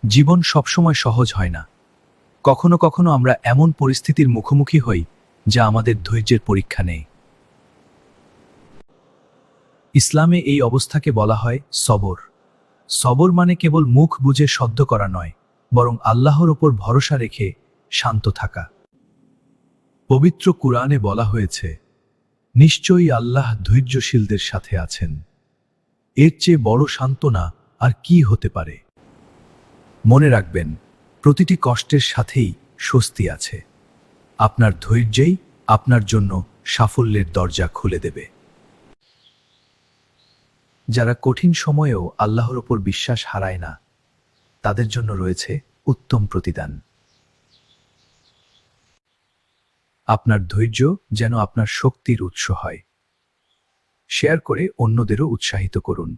জীবন সবসময় সহজ হয় না। কখনো কখনো আমরা এমন পরিস্থিতির মুখোমুখি হই যা আমাদের ধৈর্যের পরীক্ষা নেয়। ইসলামে এই অবস্থাকে বলা হয় সবর। সবর মানে কেবল মুখ বুজে সহ্য করা নয়, বরং আল্লাহর ওপর ভরসা রেখে শান্ত থাকা। পবিত্র কুরআনে বলা হয়েছে, নিশ্চয়ই আল্লাহ ধৈর্যশীলদের সাথে আছেন। এর চেয়ে বড় সান্ত্বনা আর কি হতে পারে? মনে রাখবেন, প্রতিটি কষ্টের সাথেই স্বস্তি আছে। আপনার ধৈর্যই আপনার জন্য সাফল্যের দরজা খুলে দেবে। যারা কঠিন সময়েও আল্লাহর ওপর বিশ্বাস হারায় না, তাদের জন্য রয়েছে উত্তম প্রতিদান। আপনার ধৈর্য যেন আপনার শক্তির উৎস হয়। শেয়ার করে অন্যদেরও উৎসাহিত করুন।